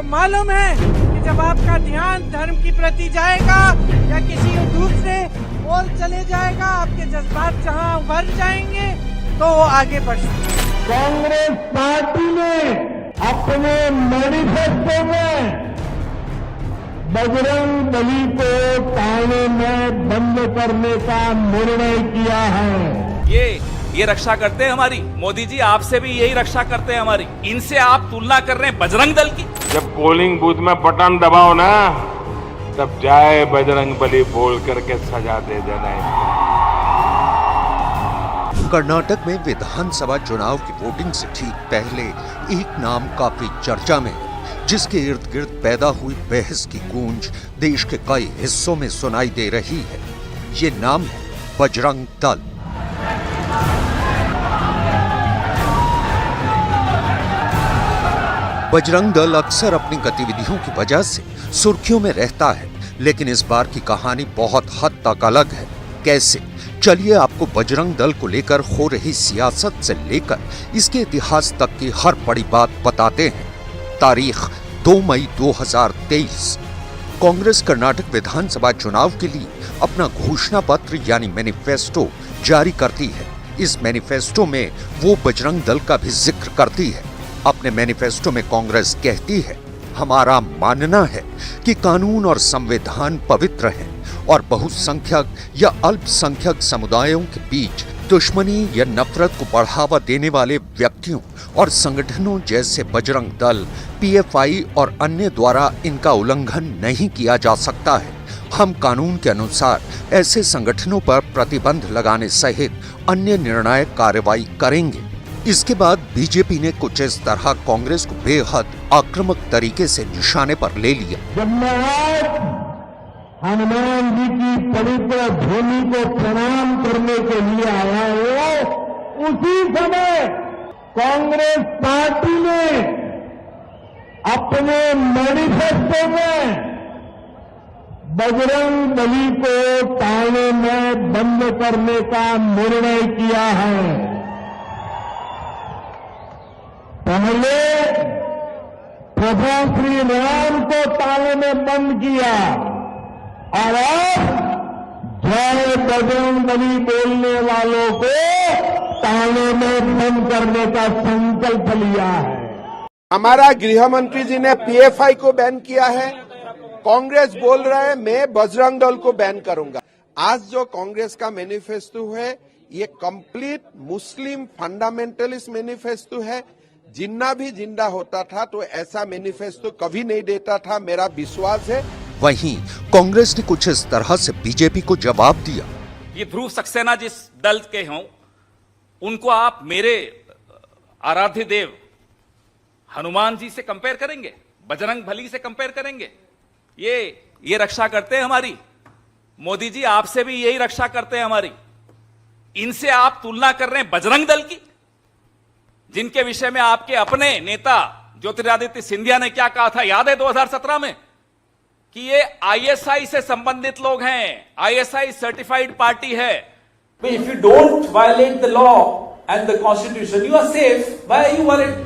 मालूम है कि जब आपका ध्यान धर्म की प्रति जाएगा या किसी दूसरे ओर चले जाएगा, आपके जज्बात जहां उभर जाएंगे तो वो आगे बढ़ सकते। कांग्रेस पार्टी ने अपने मैनिफेस्टो में बजरंग बली को थाने में बंद करने का निर्णय किया है। ये रक्षा करते हैं हमारी। मोदी जी आपसे भी यही रक्षा करते हैं हमारी। इनसे आप तुलना कर रहे हैं बजरंग दल की। जब पोलिंग बूथ में बटन दबाओ ना, तब जय बजरंग बली बोल करके सजा दे देना। कर्नाटक में विधानसभा चुनाव की वोटिंग से ठीक पहले एक नाम काफी चर्चा में है, जिसके इर्द गिर्द पैदा हुई बहस की गूंज देश के कई हिस्सों में सुनाई दे रही है। ये नाम है बजरंग दल। बजरंग दल अक्सर अपनी गतिविधियों की वजह से सुर्खियों में रहता है, लेकिन इस बार की कहानी बहुत हद तक अलग है। कैसे? चलिए आपको बजरंग दल को लेकर हो रही सियासत से लेकर इसके इतिहास तक की हर बड़ी बात बताते हैं। तारीख 2 मई 2023। कांग्रेस कर्नाटक विधानसभा चुनाव के लिए अपना घोषणा पत्र यानी मैनिफेस्टो जारी करती है। इस मैनिफेस्टो में वो बजरंग दल का भी जिक्र करती है। अपने मैनिफेस्टो में कांग्रेस कहती है, हमारा मानना है कि कानून और संविधान पवित्र हैं और बहुसंख्यक या अल्पसंख्यक समुदायों के बीच दुश्मनी या नफरत को बढ़ावा देने वाले व्यक्तियों और संगठनों जैसे बजरंग दल, पीएफआई और अन्य द्वारा इनका उल्लंघन नहीं किया जा सकता है। हम कानून के अनुसार ऐसे संगठनों पर प्रतिबंध लगाने सहित अन्य निर्णायक कार्रवाई करेंगे। इसके बाद बीजेपी ने कुछ इस तरह कांग्रेस को बेहद आक्रामक तरीके से निशाने पर ले लिया। जब मैं आज हनुमान जी की पवित्र भूमि को प्रणाम करने के लिए आया हूं, उसी समय कांग्रेस पार्टी ने अपने मैनिफेस्टो में बजरंग बली को थाने में बंद करने का निर्णय किया है। पहले प्रभु श्री राम को ताले में बंद किया और अब जय बजरंग बली बोलने वालों को ताले में बंद करने का संकल्प लिया है। हमारा गृह मंत्री जी ने पीएफआई को बैन किया है। कांग्रेस बोल रहा है मैं बजरंग दल को बैन करूंगा। आज जो कांग्रेस का मैनिफेस्टो है ये कंप्लीट मुस्लिम फंडामेंटलिस्ट मैनिफेस्टो है। जिन्ना भी जिंदा होता था तो ऐसा मैनिफेस्टो कभी नहीं देता था, मेरा विश्वास है। वहीं कांग्रेस ने कुछ इस तरह से बीजेपी को जवाब दिया। ये ध्रुव सक्सेना जिस दल के हों, उनको आप मेरे आराध्य देव हनुमान जी से कंपेयर करेंगे, बजरंग बली से कंपेयर करेंगे? ये रक्षा करते हैं हमारी। मोदी जी आपसे भी यही रक्षा करते हैं हमारी। इनसे आप तुलना कर रहे हैं बजरंग दल की, जिनके विषय में आपके अपने नेता ज्योतिरादित्य सिंधिया ने क्या कहा था, याद है 2017 में, कि ये आईएसआई से संबंधित लोग हैं, आईएसआई सर्टिफाइड पार्टी है। If you don't violate the law and the constitution, you are safe. Why are you worried?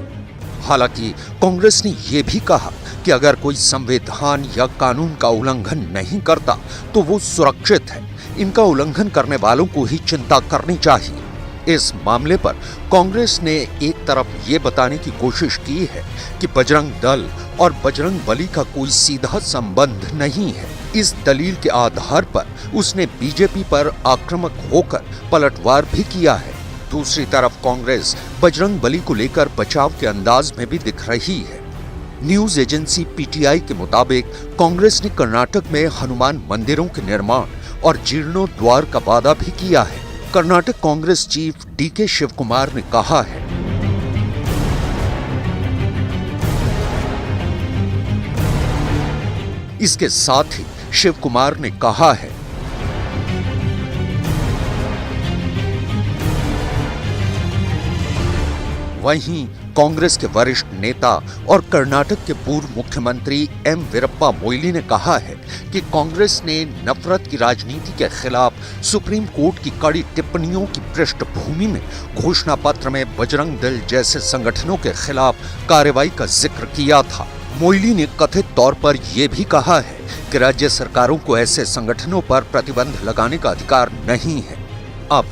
हालांकि कांग्रेस ने यह भी कहा कि अगर कोई संविधान या कानून का उल्लंघन नहीं करता तो वो सुरक्षित है। इनका उल्लंघन करने वालों को ही चिंता करनी चाहिए। इस मामले पर कांग्रेस ने एक तरफ ये बताने की कोशिश की है कि बजरंग दल और बजरंग बली का कोई सीधा संबंध नहीं है। इस दलील के आधार पर उसने बीजेपी पर आक्रामक होकर पलटवार भी किया है। दूसरी तरफ कांग्रेस बजरंग बली को लेकर बचाव के अंदाज में भी दिख रही है। न्यूज एजेंसी पीटीआई के मुताबिक कांग्रेस ने कर्नाटक में हनुमान मंदिरों के निर्माण और जीर्णोद्वार का वादा भी किया है। कर्नाटक कांग्रेस चीफ डीके शिवकुमार ने कहा है, इसके साथ ही शिवकुमार ने कहा है, वहीं कांग्रेस के वरिष्ठ नेता और कर्नाटक के पूर्व मुख्यमंत्री एम वीरप्पा मोइली ने कहा है कि कांग्रेस ने नफरत की राजनीति के खिलाफ सुप्रीम कोर्ट की कड़ी टिप्पणियों की पृष्ठभूमि में घोषणा पत्र में बजरंग दल जैसे संगठनों के खिलाफ कार्रवाई का जिक्र किया था। मोइली ने कथित तौर पर यह भी कहा है कि राज्य सरकारों को ऐसे संगठनों पर प्रतिबंध लगाने का अधिकार नहीं है। अब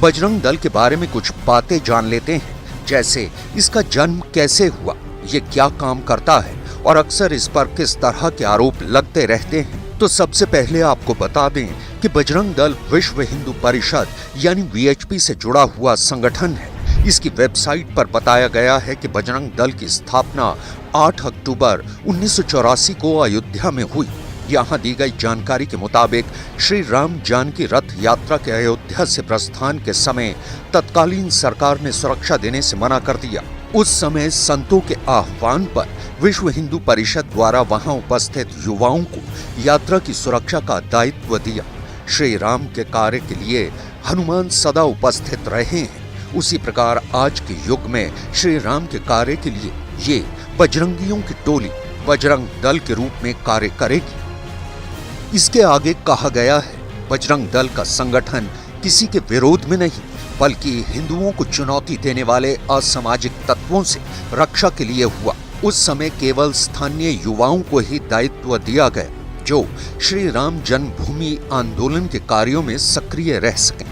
बजरंग दल के बारे में कुछ बातें जान लेते हैं, जैसे इसका जन्म कैसे हुआ, ये क्या काम करता है और अक्सर इस पर किस तरह के आरोप लगते रहते हैं। तो सबसे पहले आपको बता दें कि बजरंग दल विश्व हिंदू परिषद यानी वीएचपी से जुड़ा हुआ संगठन है। इसकी वेबसाइट पर बताया गया है कि बजरंग दल की स्थापना 8 अक्टूबर 1984 को अयोध्या में हुई। यहाँ दी गई जानकारी के मुताबिक श्री राम जानकी रथ यात्रा के अयोध्या से प्रस्थान के समय तत्कालीन सरकार ने सुरक्षा देने से मना कर दिया। उस समय संतों के आह्वान पर विश्व हिंदू परिषद द्वारा वहां उपस्थित युवाओं को यात्रा की सुरक्षा का दायित्व दिया। श्री राम के कार्य के लिए हनुमान सदा उपस्थित रहे हैं। उसी प्रकार आज के युग में श्री राम के कार्य के लिए ये बजरंगियों की टोली बजरंग दल के रूप में कार्य करेगी। इसके आगे कहा गया है, बजरंग दल का संगठन किसी के विरोध में नहीं बल्कि हिंदुओं को चुनौती देने वाले असामाजिक तत्वों से रक्षा के लिए हुआ। उस समय केवल स्थानीय युवाओं को ही दायित्व दिया गया जो श्री राम जन्मभूमि आंदोलन के कार्यों में सक्रिय रह सकें।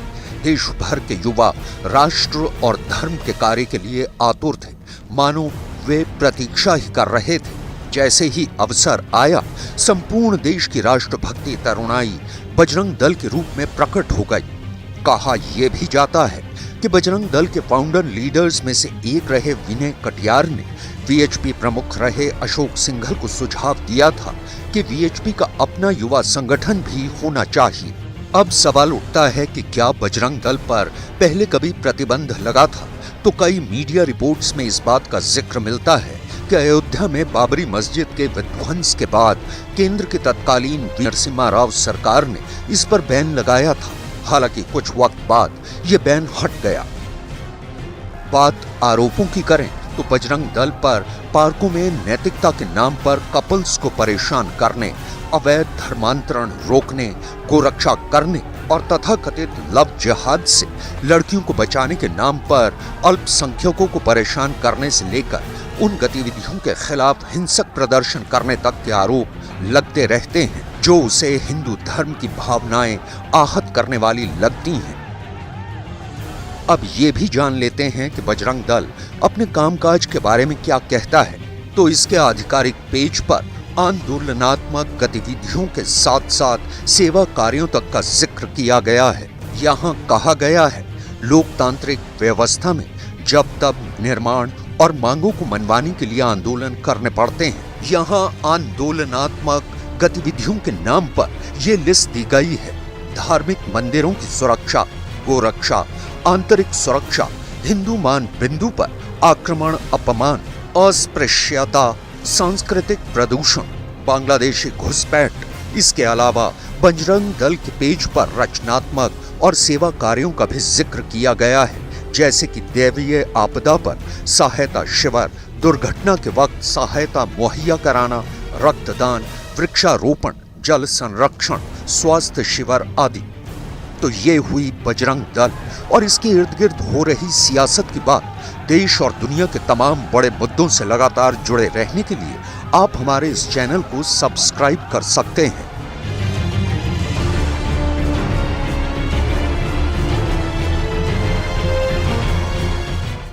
देश भर के युवा राष्ट्र और धर्म के कार्य के लिए आतुर थे, मानो वे प्रतीक्षा ही कर रहे थे। जैसे ही अवसर आया, संपूर्ण देश की राष्ट्रभक्ति तरुणाई बजरंग दल के रूप में प्रकट हो गई। कहा यह भी जाता है कि बजरंग दल के फाउंडर लीडर्स में से एक रहे विनय कटियार ने वीएचपी प्रमुख रहे अशोक सिंघल को सुझाव दिया था कि वीएचपी का अपना युवा संगठन भी होना चाहिए। अब सवाल उठता है कि क्या बजरंग दल पर पहले कभी प्रतिबंध लगा था? तो कई मीडिया रिपोर्ट्स में इस बात का जिक्र मिलता है कि अयोध्या में बाबरी मस्जिद के विध्वंस के बाद केंद्र की तत्कालीन नरसिम्हा राव सरकार ने इस पर बैन लगाया था। हालांकि कुछ वक्त बाद ये बैन हट गया। बात आरोपों की करें तो बजरंग दल पर पार्कों में नैतिकता के नाम पर कपल्स को परेशान करने, अवैध धर्मांतरण रोकने, गोरक्षा करने और तथाकथित लव जिहाद से लड़कियों को बचाने के नाम पर अल्पसंख्यकों को परेशान करने से लेकर उन गतिविधियों के खिलाफ हिंसक प्रदर्शन करने तक के आरोप लगते रहते हैं जो उसे हिंदू धर्म की भावनाएं आहत करने वाली लगती हैं। अब ये भी जान लेते हैं कि बजरंग दल अपने कामकाज के बारे में क्या कहता है। तो इसके आधिकारिक पेज पर आंदोलनात्मक गतिविधियों के साथ साथ सेवा कार्यों तक का जिक्र किया गया है। यहाँ कहा गया है, लोकतांत्रिक व्यवस्था में जब तब निर्माण और मांगों को मनवाने के लिए आंदोलन करने पड़ते हैं। यहाँ आंदोलनात्मक गतिविधियों के नाम पर यह लिस्ट दी गई है: धार्मिक मंदिरों की सुरक्षा, गोरक्षा, आंतरिक सुरक्षा, हिंदू मान बिंदु पर आक्रमण, अपमान, अस्पृश्यता, सांस्कृतिक प्रदूषण, बांग्लादेशी घुसपैठ। इसके अलावा बजरंग दल के पेज पर रचनात्मक और सेवा कार्यों का भी जिक्र किया गया है, जैसे कि दैवीय आपदा पर सहायता शिविर, दुर्घटना के वक्त सहायता मुहैया कराना, रक्तदान, वृक्षारोपण, जल संरक्षण, स्वास्थ्य शिविर आदि। तो ये हुई बजरंग दल और इसके इर्द गिर्द हो रही सियासत की बात। देश और दुनिया के तमाम बड़े मुद्दों से लगातार जुड़े रहने के लिए आप हमारे इस चैनल को सब्सक्राइब कर सकते हैं।